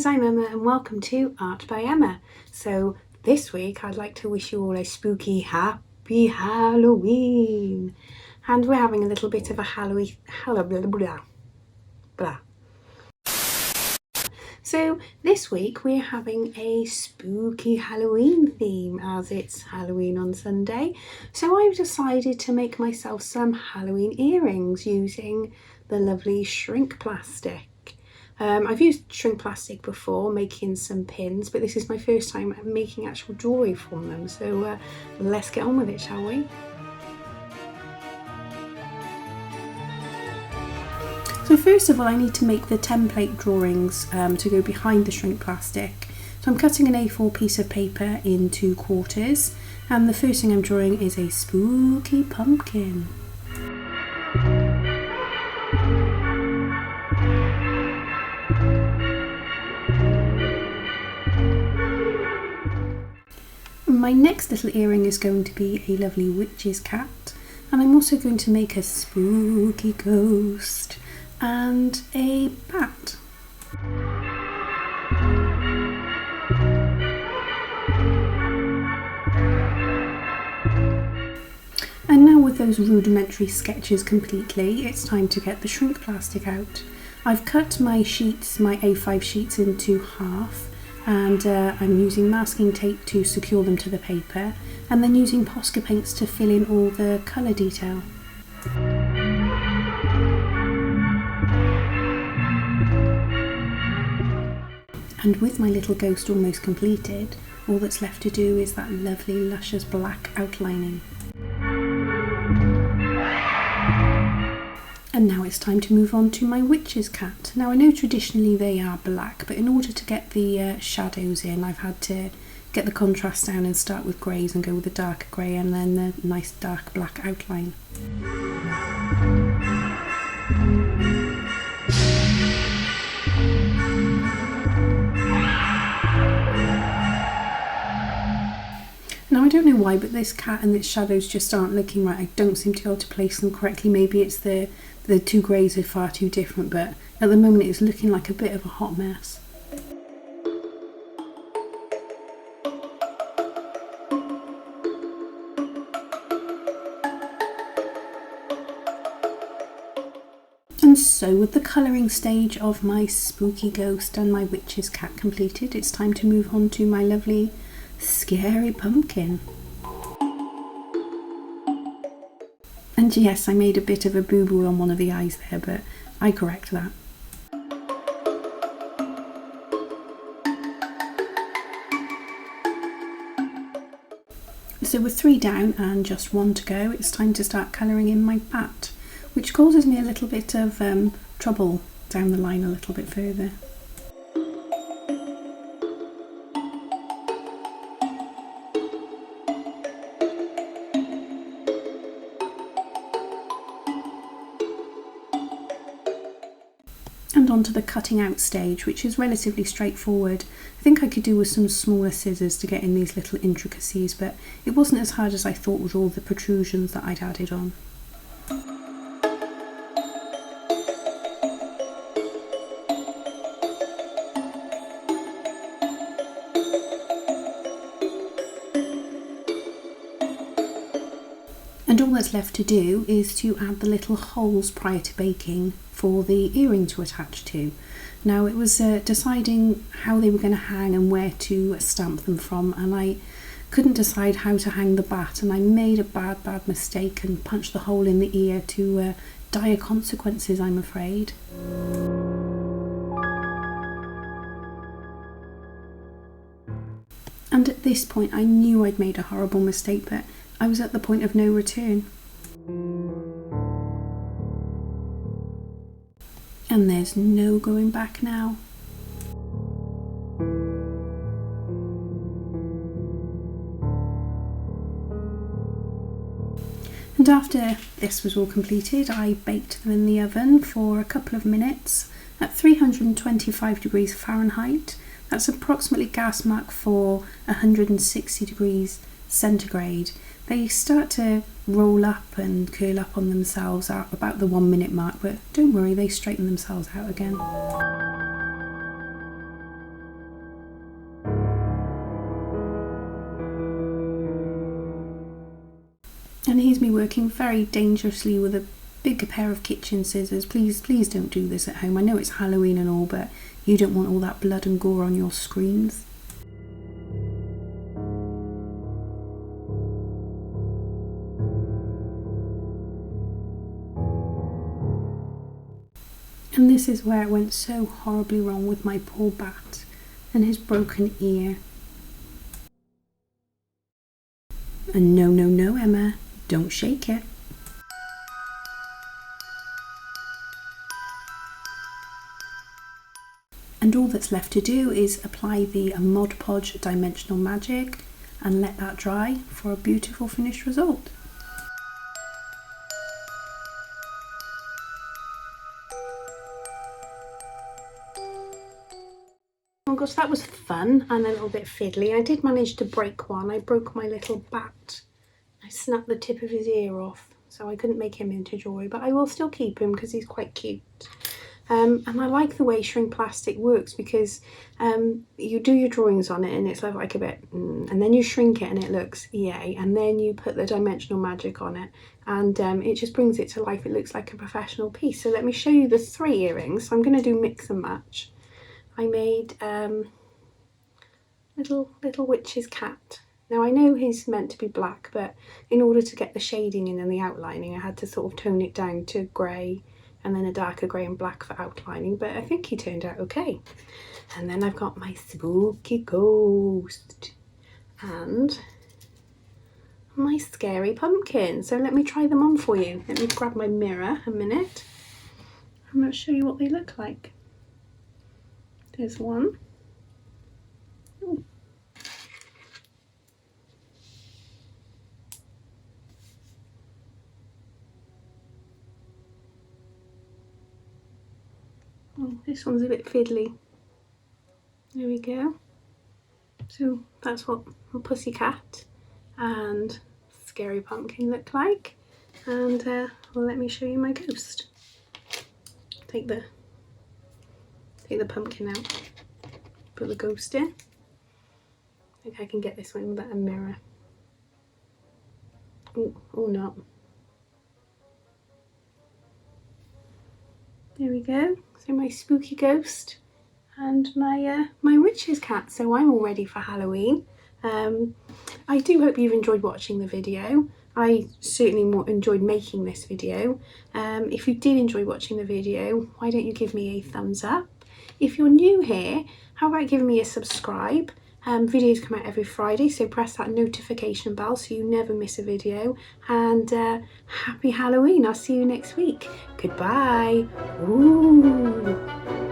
guys, I'm Emma and welcome to Art by Emma. So this week I'd like to wish you all a spooky happy Halloween. And we're having a little bit of a Halloween blah. So this week we're having a spooky Halloween theme as it's Halloween on Sunday. So I've decided to make myself some Halloween earrings using the lovely shrink plastic. I've used shrink plastic before making some pins, but this is my first time making actual jewellery from them, so let's get on with it, shall we? So first of all I need to make the template drawings to go behind the shrink plastic. So I'm cutting an A4 piece of paper in 2 quarters, and the first thing I'm drawing is a spooky pumpkin. My next little earring is going to be a lovely witch's cat, and I'm also going to make a spooky ghost and a bat. And now with those rudimentary sketches completely, it's time to get the shrink plastic out. I've cut my sheets, my A5 sheets, into half, and I'm using masking tape to secure them to the paper, and then using Posca paints to fill in all the colour detail. And with my little ghost almost completed, all that's left to do is that lovely luscious black outlining. And now it's time to move on to my witch's cat. Now I know traditionally they are black, but in order to get the shadows in, I've had to get the contrast down and start with greys and go with the darker grey and then the nice dark black outline. Now I don't know why, but this cat and its shadows just aren't looking right. I don't seem to be able to place them correctly. Maybe it's the 2 greys are far too different, but at the moment it's looking like a bit of a hot mess. And so with the colouring stage of my spooky ghost and my witch's cat completed, it's time to move on to my lovely scary pumpkin. And yes, I made a bit of a boo-boo on one of the eyes there, but I correct that. So with 3 down and just 1 to go, it's time to start colouring in my bat, which causes me a little bit of trouble down the line a little bit further. And onto the cutting out stage, which is relatively straightforward. I think I could do with some smaller scissors to get in these little intricacies, but it wasn't as hard as I thought with all the protrusions that I'd added on. And all that's left to do is to add the little holes prior to baking for the earring to attach to. Now it was deciding how they were going to hang and where to stamp them from, and I couldn't decide how to hang the bat, and I made a bad mistake and punched the hole in the ear to dire consequences, I'm afraid. And at this point I knew I'd made a horrible mistake, but I was at the point of no return. And there's no going back now. And after this was all completed, I baked them in the oven for a couple of minutes at 325 degrees Fahrenheit. That's approximately gas mark for 160 degrees centigrade. They start to roll up and curl up on themselves at about the 1 minute mark, but don't worry, they straighten themselves out again. And here's me working very dangerously with a big pair of kitchen scissors. Please don't do this at home. I know it's Halloween and all, but you don't want all that blood and gore on your screens. And this is where it went so horribly wrong with my poor bat and his broken ear. And no, Emma, don't shake it. And all that's left to do is apply the Mod Podge Dimensional Magic and let that dry for a beautiful finished result. Oh gosh, that was fun and a little bit fiddly. I did manage to break one. I broke my little bat. I snapped the tip of his ear off, so I couldn't make him into Joy, but I will still keep him because he's quite cute. And I like the way shrink plastic works because you do your drawings on it and it's like a bit, and then you shrink it and it looks yay, and then you put the dimensional magic on it and it just brings it to life. It looks like a professional piece. So let me show you the 3 earrings. So I'm going to do mix and match. I made little witch's cat. Now I know he's meant to be black, but in order to get the shading in and the outlining I had to sort of tone it down to grey and then a darker grey and black for outlining, but I think he turned out okay. And then I've got my spooky ghost and my scary pumpkin. So let me try them on for you. Let me grab my mirror a minute. I'm going to show you what they look like. There's one. Ooh. Oh, this one's a bit fiddly. There we go. So that's what a pussycat and scary pumpkin look like. And well, let me show you my ghost. Take the pumpkin out, put the ghost in. I think I can get this one without a mirror. Oh, or not. There we go. So my spooky ghost and my my witch's cat. So I'm all ready for Halloween. I do hope you've enjoyed watching the video. I certainly enjoyed making this video. If you did enjoy watching the video, why don't you give me a thumbs up? If you're new here, how about giving me a subscribe? Videos come out every Friday, so press that notification bell so you never miss a video. And happy Halloween. I'll see you next week. Goodbye. Ooh.